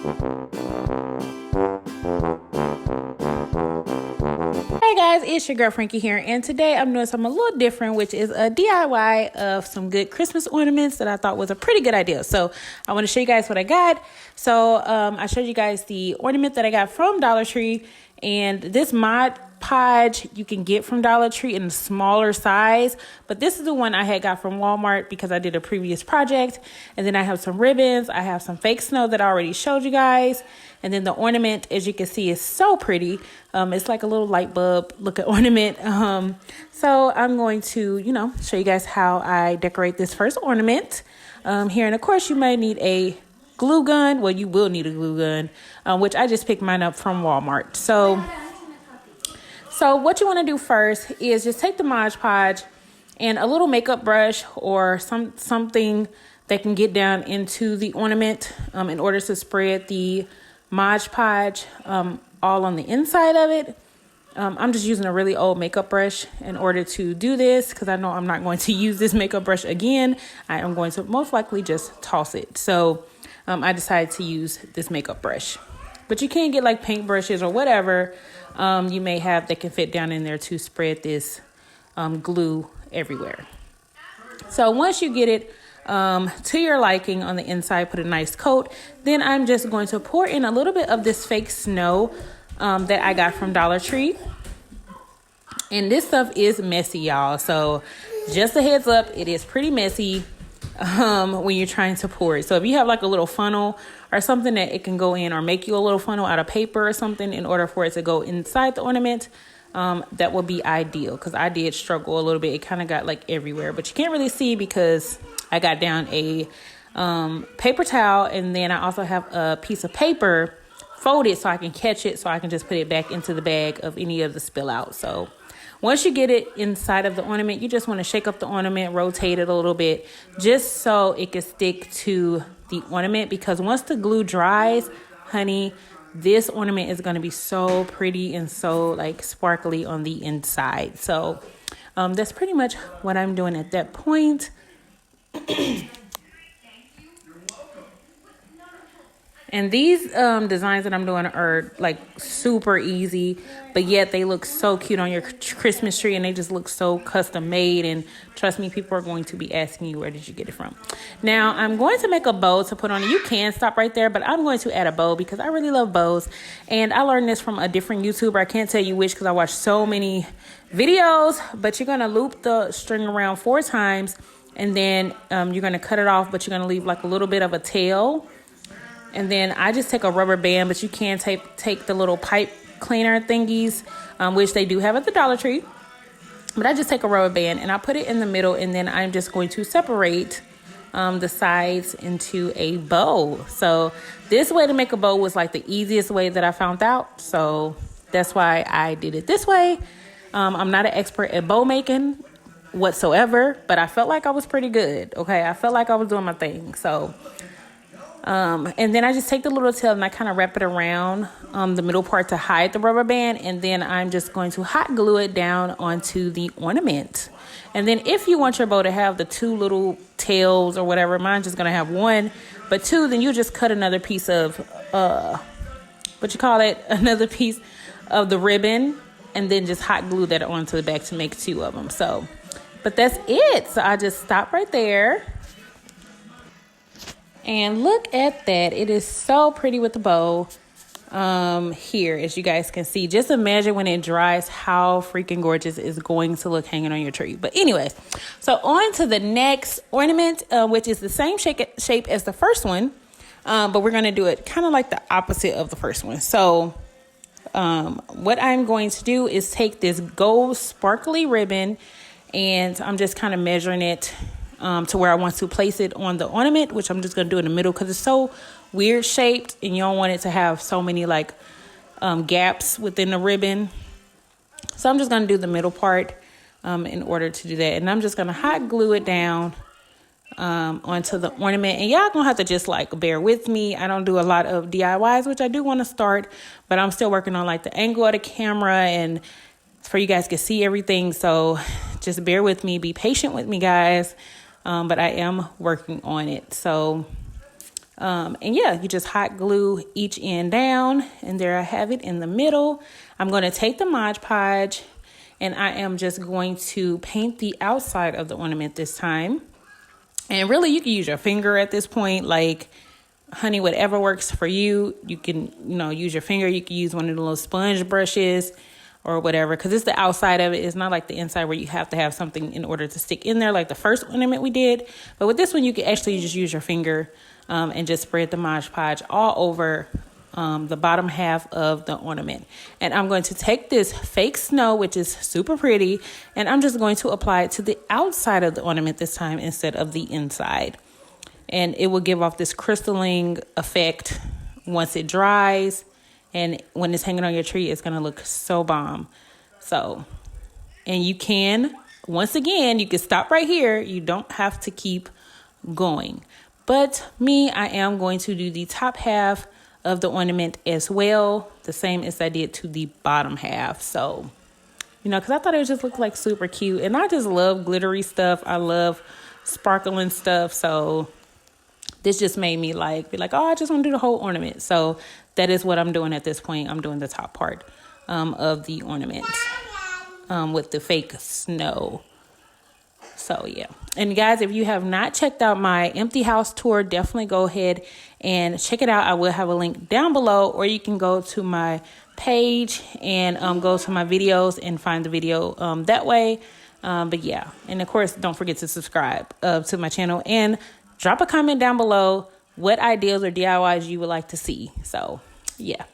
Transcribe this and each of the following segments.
Hey guys, it's your girl Frankie here, and today I'm doing something a little different, which is a DIY of some good Christmas ornaments that I thought was a pretty good idea. So I want to show you guys what I got. So I showed you guys the ornament that I got from Dollar Tree, and this Mod Podge you can get from Dollar Tree in a smaller size, but this is the one I had got from Walmart because I did a previous project. And then I have some ribbons, I have some fake snow that I already showed you guys, and then the ornament, as you can see, is so pretty. It's like a little light bulb look at ornament. So I'm going to show you guys how I decorate this first ornament here. And of course you might need a glue gun. Well, you will need a glue gun, which I just picked mine up from Walmart. So what you want to do first is just take the Mod Podge and a little makeup brush or something that can get down into the ornament in order to spread the Mod Podge all on the inside of it. I'm just using a really old makeup brush in order to do this because I know I'm not going to use this makeup brush again. I am going to most likely just toss it. So I decided to use this makeup brush. But you can get like paint brushes or whatever you may have that can fit down in there to spread this glue everywhere. So once you get it to your liking on the inside, put a nice coat, then I'm just going to pour in a little bit of this fake snow that I got from Dollar Tree. And this stuff is messy, y'all. So just a heads up, it is pretty messy when you're trying to pour it. So if you have like a little funnel or something that it can go in, or make you a little funnel out of paper or something in order for it to go inside the ornament, that would be ideal, because I did struggle a little bit. It kind of got like everywhere, but you can't really see because I got down a paper towel, and then I also have a piece of paper folded so I can catch it, so I can just put it back into the bag of any of the spill out. So once you get it inside of the ornament, you just want to shake up the ornament, rotate it a little bit, just so it can stick to the ornament, because once the glue dries, honey, this ornament is going to be so pretty and so like sparkly on the inside. So that's pretty much what I'm doing at that point. And these designs that I'm doing are like super easy, but yet they look so cute on your Christmas tree, and they just look so custom made. And trust me, people are going to be asking you, where did you get it from? Now I'm going to make a bow to put on it. You can stop right there, but I'm going to add a bow because I really love bows. And I learned this from a different YouTuber. I can't tell you which because I watched so many videos, but you're going to loop the string around 4 times, and then you're going to cut it off, but you're going to leave like a little bit of a tail. And then I just take a rubber band, but you can take the little pipe cleaner thingies, which they do have at the Dollar Tree. But I just take a rubber band and I put it in the middle, and then I'm just going to separate the sides into a bow. So this way to make a bow was like the easiest way that I found out. So that's why I did it this way. I'm not an expert at bow making whatsoever, but I felt like I was pretty good. Okay, I felt like I was doing my thing. So and then I just take the little tail and I kind of wrap it around the middle part to hide the rubber band. And then I'm just going to hot glue it down onto the ornament. And then if you want your bow to have the 2 little tails or whatever, mine's just going to have 1, but 2, then you just cut another piece of, another piece of the ribbon, and then just hot glue that onto the back to make 2 of them. So, but that's it. So I just stop right there. And look at that. It is so pretty with the bow here, as you guys can see. Just imagine when it dries how freaking gorgeous it's going to look hanging on your tree. But anyways, so on to the next ornament, which is the same shape as the first one. But we're going to do it kind of like the opposite of the first one. So what I'm going to do is take this gold sparkly ribbon, and I'm just kind of measuring it to where I want to place it on the ornament, which I'm just going to do in the middle because it's so weird shaped and you don't want it to have so many like gaps within the ribbon. So I'm just going to do the middle part in order to do that. And I'm just going to hot glue it down onto the ornament. And y'all gonna have to just like bear with me. I don't do a lot of DIYs, which I do want to start, but I'm still working on like the angle of the camera and for you guys to see everything. So just bear with me, be patient with me, guys. But I am working on it. So And yeah, you just hot glue each end down, and there I have it in the middle. I'm going to take the Mod Podge, and I am just going to paint the outside of the ornament this time. And really, you can use your finger at this point, like, honey, whatever works for you. You can, use your finger. You can use one of the little sponge brushes or whatever, because it's the outside of it. It's not like the inside where you have to have something in order to stick in there like the first ornament we did. But with this one, you can actually just use your finger and just spread the Mod Podge all over the bottom half of the ornament. And I'm going to take this fake snow, which is super pretty, and I'm just going to apply it to the outside of the ornament this time instead of the inside. And it will give off this crystalline effect once it dries. And when it's hanging on your tree, it's going to look so bomb. So, and you can, once again, you can stop right here. You don't have to keep going. But me, I am going to do the top half of the ornament as well, the same as I did to the bottom half. So, because I thought it would just look like super cute. And I just love glittery stuff. I love sparkling stuff. So this just made me be like, oh, I just want to do the whole ornament. So that is what I'm doing at this point. I'm doing the top part of the ornament with the fake snow. So, yeah. And guys, if you have not checked out my empty house tour, definitely go ahead and check it out. I will have a link down below, or you can go to my page and go to my videos and find the video that way. But yeah, and of course, don't forget to subscribe to my channel and drop a comment down below what ideas or DIYs you would like to see. So, yeah.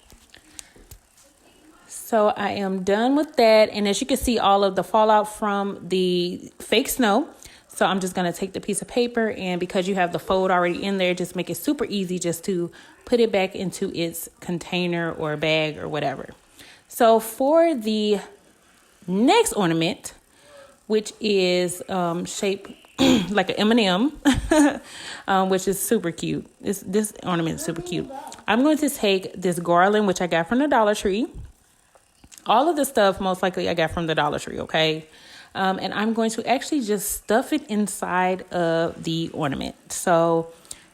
So I am done with that. And as you can see, all of the fallout from the fake snow. So I'm just going to take the piece of paper, and because you have the fold already in there, just make it super easy just to put it back into its container or bag or whatever. So for the next ornament, which is shaped like an M&M, which is super cute. This ornament is super cute. I'm going to take this garland, which I got from the Dollar Tree. All of the stuff, most likely, I got from the Dollar Tree, okay? And I'm going to actually just stuff it inside of the ornament. So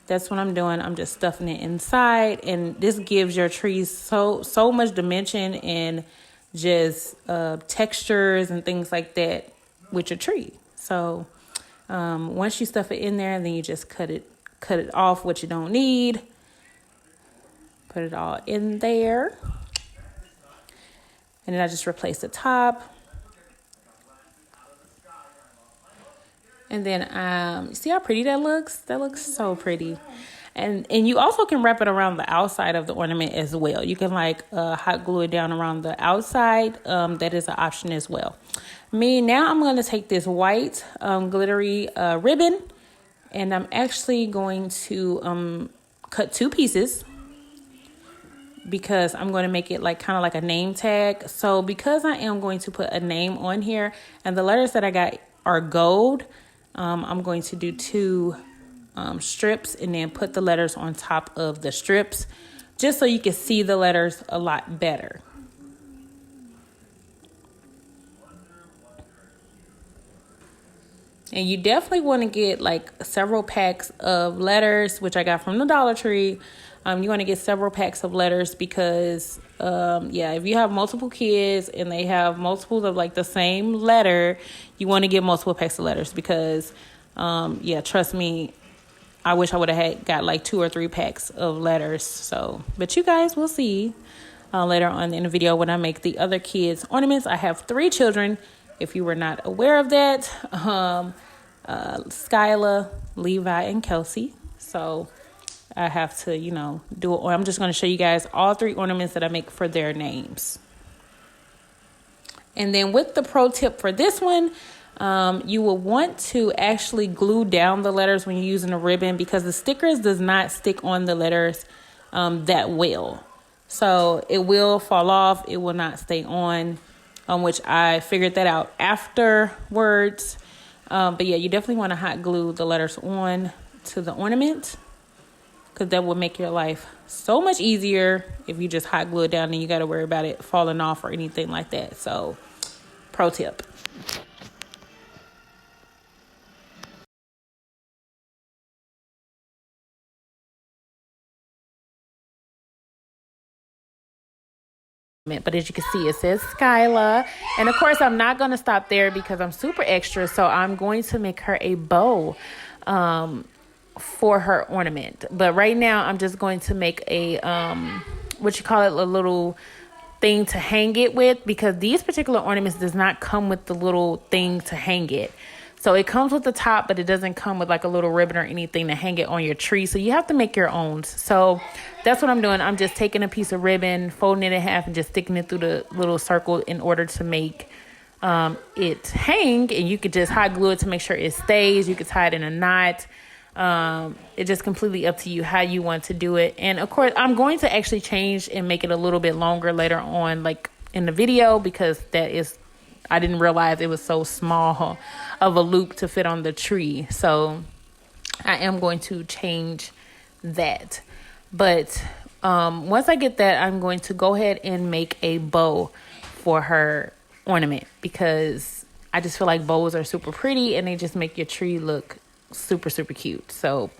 that's what I'm doing. I'm just stuffing it inside. And this gives your trees so much dimension and just textures and things like that with your tree. So once you stuff it in there, then you just cut it off what you don't need. Put it all in there. And then I just replace the top. And then see how pretty that looks? That looks so pretty. And you also can wrap it around the outside of the ornament as well. You can hot glue it down around the outside. That is an option as well. Now I'm going to take this white glittery ribbon, and I'm actually going to cut two pieces, because I'm going to make it kind of like a name tag. So because I am going to put a name on here, and the letters that I got are gold, I'm going to do two strips and then put the letters on top of the strips, just so you can see the letters a lot better. And you definitely want to get several packs of letters, which I got from the Dollar Tree. You want to get several packs of letters because, if you have multiple kids and they have multiples of the same letter, you want to get multiple packs of letters because, trust me, I wish I would have got 2 or 3 packs of letters. So, but you guys will see later on in the video when I make the other kids' ornaments. I have 3 children, if you were not aware of that. Skyla, Levi, and Kelsey. So I have to, do it. Or I'm just going to show you guys all 3 ornaments that I make for their names. And then with the pro tip for this one, you will want to actually glue down the letters when you're using a ribbon, because the stickers does not stick on the letters that well. So it will fall off. It will not stay on, which I figured that out afterwards. But yeah, you definitely want to hot glue the letters on to the ornament, because that will make your life so much easier if you just hot glue it down and you got to worry about it falling off or anything like that. So, pro tip. But as you can see, it says Skyla. And of course, I'm not going to stop there because I'm super extra. So I'm going to make her a bow for her ornament. But right now, I'm just going to make a, a little thing to hang it with, because these particular ornaments does not come with the little thing to hang it. So it comes with the top, but it doesn't come with like a little ribbon or anything to hang it on your tree. So you have to make your own. So that's what I'm doing. I'm just taking a piece of ribbon, folding it in half, and just sticking it through the little circle in order to make it hang. And you could just hot glue it to make sure it stays. You could tie it in a knot. It's just completely up to you how you want to do it. And of course, I'm going to actually change and make it a little bit longer later on, like in the video, because I didn't realize it was so small of a loop to fit on the tree. So I am going to change that. But once I get that, I'm going to go ahead and make a bow for her ornament, because I just feel like bows are super pretty and they just make your tree look super, super cute. So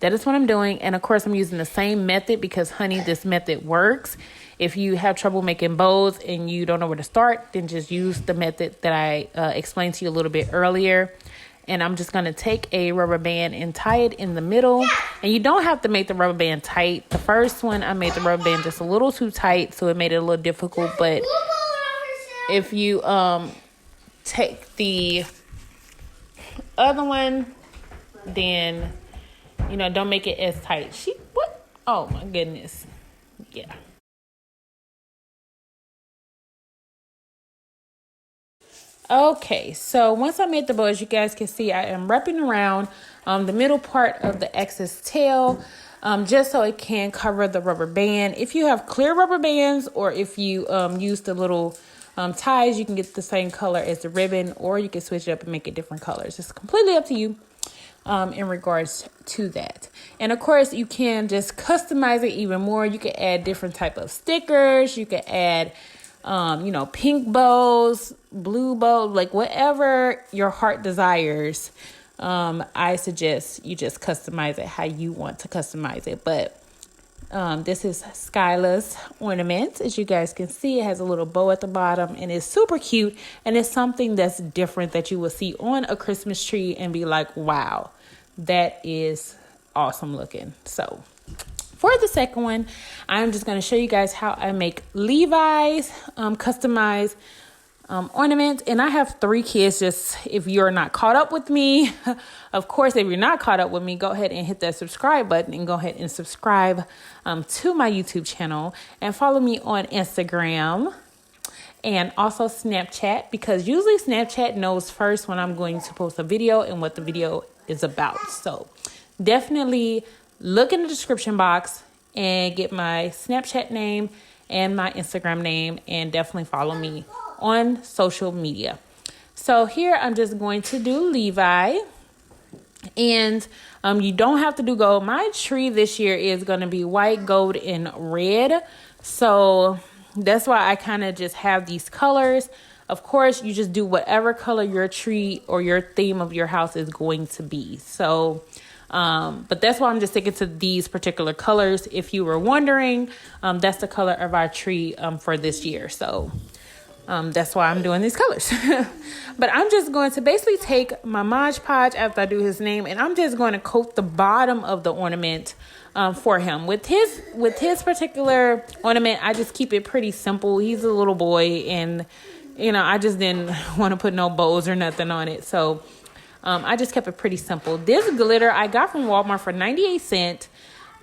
that is what I'm doing. And of course, I'm using the same method because, honey, this method works. If you have trouble making bows and you don't know where to start, then just use the method that I explained to you a little bit earlier. And I'm just going to take a rubber band and tie it in the middle. And you don't have to make the rubber band tight. The first one, I made the rubber band just a little too tight, so it made it a little difficult. But if you take the other one, then, don't make it as tight. What? Oh, my goodness. Yeah. Okay, so once I made the bow, as you guys can see, I am wrapping around the middle part of the excess tail, just so it can cover the rubber band. If you have clear rubber bands, or if you use the little ties, you can get the same color as the ribbon, or you can switch it up and make it different colors. It's completely up to you in regards to that. And of course, you can just customize it even more. You can add different type of stickers. You can add pink bows, blue bows, like whatever your heart desires. I suggest you just customize it how you want to customize it. But this is Skyla's ornament. As you guys can see, it has a little bow at the bottom and it's super cute. And it's something that's different that you will see on a Christmas tree and be like, wow, that is awesome looking. So for the second one, I'm just going to show you guys how I make Levi's customized ornaments. And I have 3 kids, just if you're not caught up with me. Of course, if you're not caught up with me, go ahead and hit that subscribe button and go ahead and subscribe to my YouTube channel and follow me on Instagram and also Snapchat, because usually Snapchat knows first when I'm going to post a video and what the video is about. So definitely look in the description box and get my Snapchat name and my Instagram name, and definitely follow me on social media. So here I'm just going to do Levi, and you don't have to do gold. My tree this year is going to be white, gold, and red. So that's why I kind of just have these colors. Of course, you just do whatever color your tree or your theme of your house is going to be. So but that's why I'm just sticking to these particular colors. If you were wondering, that's the color of our tree for this year. So that's why I'm doing these colors. But I'm just going to basically take my Mod Podge after I do his name, and I'm just going to coat the bottom of the ornament for him. With his particular ornament, I just keep it pretty simple. He's a little boy, and I just didn't want to put no bows or nothing on it. So I just kept it pretty simple. This glitter I got from Walmart for 98 cents.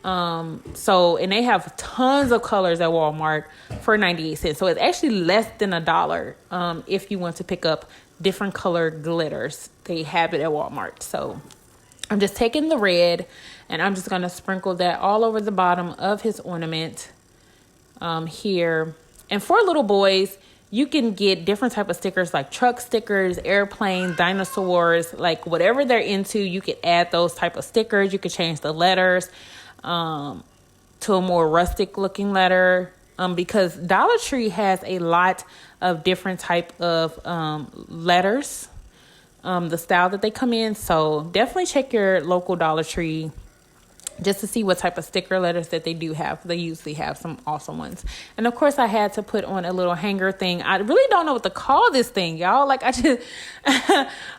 And they have tons of colors at Walmart for 98 cents. So it's actually less than $1 if you want to pick up different colored glitters. They have it at Walmart. So I'm just taking the red and I'm just going to sprinkle that all over the bottom of his ornament here. And for little boys, you can get different type of stickers like truck stickers, airplanes, dinosaurs, like whatever they're into. You could add those type of stickers. You could change the letters to a more rustic looking letter because Dollar Tree has a lot of different type of letters, the style that they come in. So definitely check your local Dollar Tree just to see what type of sticker letters that they do have. They usually have some awesome ones. And of course I had to put on a little hanger thing. I really don't know what to call this thing, y'all. Like I just,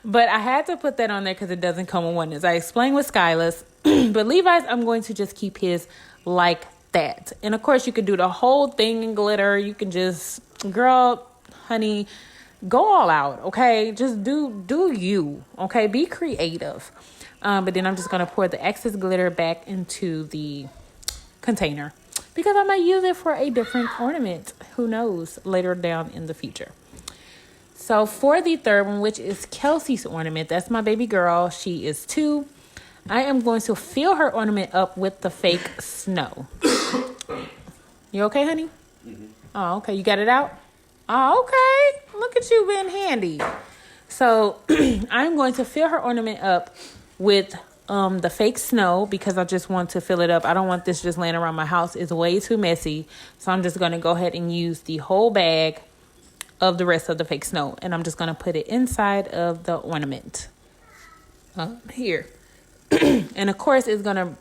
but I had to put that on there because it doesn't come with one. As I explained with Skylar's, but Levi's, I'm going to just keep his like that. And of course you could do the whole thing in glitter. You can just, girl, honey, go all out. Okay. Just do you, okay. Be creative. But then I'm just going to pour the excess glitter back into the container because I might use it for a different ornament. Who knows, later down in the future. So for the third one, which is Kelsey's ornament, that's my baby girl. She is 2. I am going to fill her ornament up with the fake snow. You okay, honey? Mm-hmm. Oh, okay. You got it out? Oh, okay. Look at you being handy. So I'm going to fill her ornament up with the fake snow because I just want to fill it up. I don't want this just laying around my house. It's way too messy. So I'm just going to go ahead and use the whole bag of the rest of the fake snow. And I'm just going to put it inside of the ornament. Here. And of course it's going to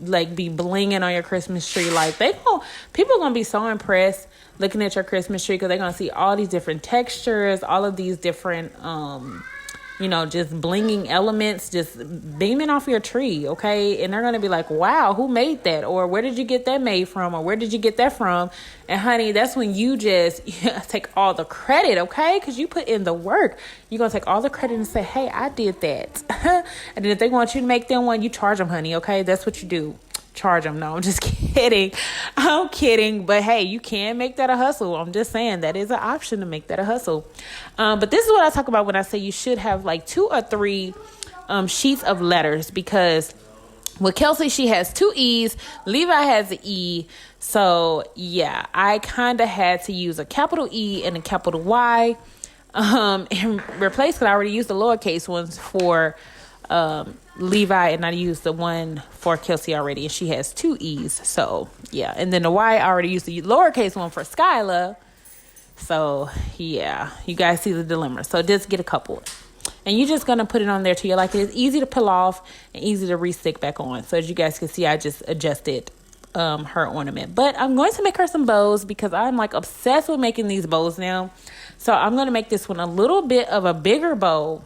like be blinging on your Christmas tree. Like people are going to be so impressed looking at your Christmas tree because they're going to see all these different textures, all of these different, just blinging elements just beaming off your tree, okay? And they're going to be like, wow, who made that? Or where did you get that made from? Or where did you get that from? And honey, that's when you just take all the credit, okay? Because you put in the work. You're going to take all the credit and say, hey, I did that. And then if they want you to make them one, you charge them, honey, okay? That's what you do. Charge them. No, I'm just kidding. I'm kidding. But hey, you can make that a hustle. I'm just saying that is an option to make that a hustle. But this is what I talk about when I say you should have like 2 or 3 sheets of letters, because with Kelsey, she has 2 E's. Levi has an E. So yeah, I kind of had to use a capital E and a capital Y and replace, because I already used the lowercase ones for Levi, and I used the one for Kelsey already, and she has 2 E's. So yeah, and then the Y, I already used the lowercase one for Skyla. So yeah, you guys see the dilemma. So just get a couple, and you're just gonna put it on there till you like it. It's easy to pull off and easy to re-stick back on. So as you guys can see, I just adjusted her ornament. But I'm going to make her some bows because I'm like obsessed with making these bows now. So I'm gonna make this one a little bit of a bigger bow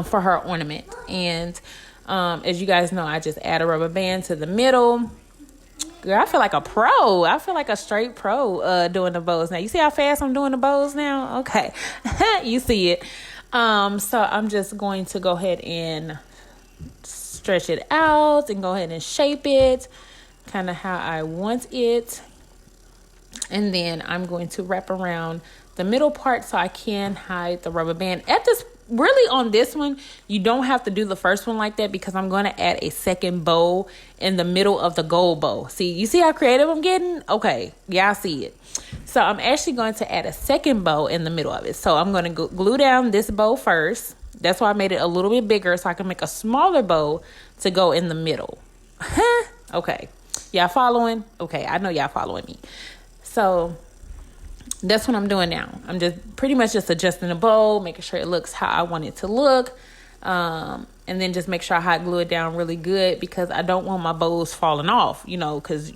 for her ornament. And as you guys know, I just add a rubber band to the middle. Girl, I feel like a pro. I feel like a straight pro doing the bows now. You see how fast I'm doing the bows now? Okay. You see it. So I'm just going to go ahead and stretch it out and go ahead and shape it kind of how I want it. And then I'm going to wrap around the middle part so I can hide the rubber band. Really on this one, you don't have to do the first one like that because I'm going to add a second bow in the middle of the gold bow. You see how creative I'm getting? Okay, yeah, I see it. So I'm actually going to add a second bow in the middle of it. So I'm going to glue down this bow first. That's why I made it a little bit bigger so I can make a smaller bow to go in the middle. Okay, y'all following? Okay, I know y'all following me. So that's what I'm doing now. I'm just pretty much just adjusting the bow, making sure it looks how I want it to look. And then just make sure I hot glue it down really good because I don't want my bows falling off, because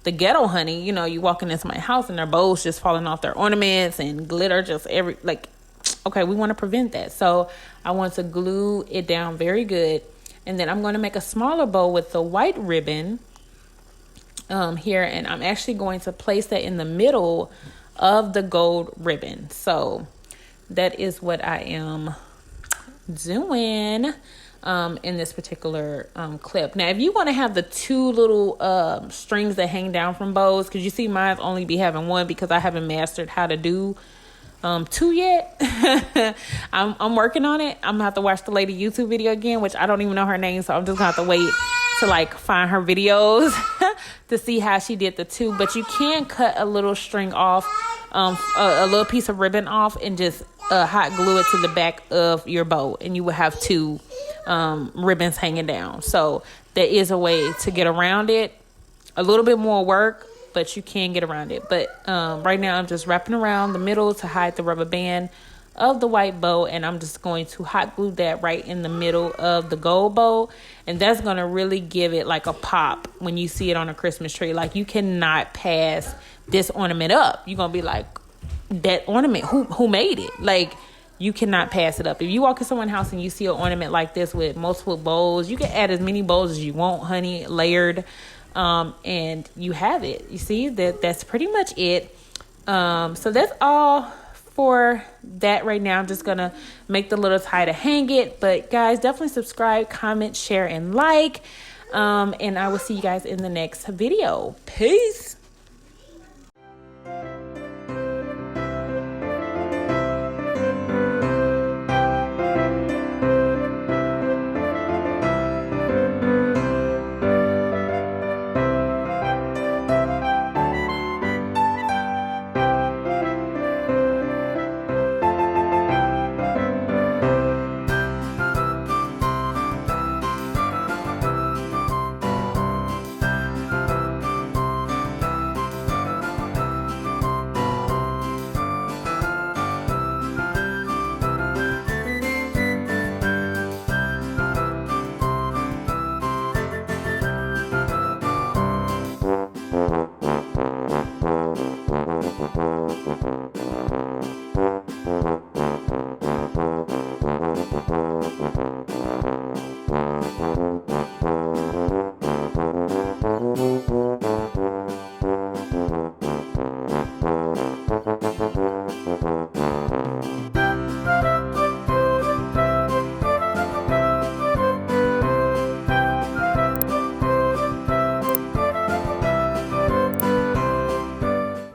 the ghetto honey, you walking into my house and their bows just falling off, their ornaments and glitter just okay, we want to prevent that. So I want to glue it down very good. And then I'm going to make a smaller bow with the white ribbon here. And I'm actually going to place that in the middle of the gold ribbon. So that is what I am doing in this particular clip. Now, if you want to have the 2 little strings that hang down from bows, because you see mine only be having 1 because I haven't mastered how to do 2 yet. I'm working on it. I'm gonna have to watch the lady YouTube video again, which I don't even know her name, so I'm just gonna have to wait to find her videos to see how she did the 2. But you can cut a little string off, a little piece of ribbon off, and just hot glue it to the back of your bow, and you will have 2 ribbons hanging down. So there is a way to get around it. A little bit more work, but you can get around it. But right now I'm just wrapping around the middle to hide the rubber band of the white bow, and I'm just going to hot glue that right in the middle of the gold bow, and that's going to really give it like a pop when you see it on a Christmas tree. Like, you cannot pass this ornament up. You're going to be like, that ornament, who made it? Like, you cannot pass it up. If you walk in someone's house and you see an ornament like this with multiple bows, you can add as many bows as you want, honey, layered, and you have it. You see, that's pretty much it. So that's all for that right now. I'm just gonna make the little tie to hang it, but guys, definitely subscribe, comment, share, and like, and I will see you guys in the next video. Peace.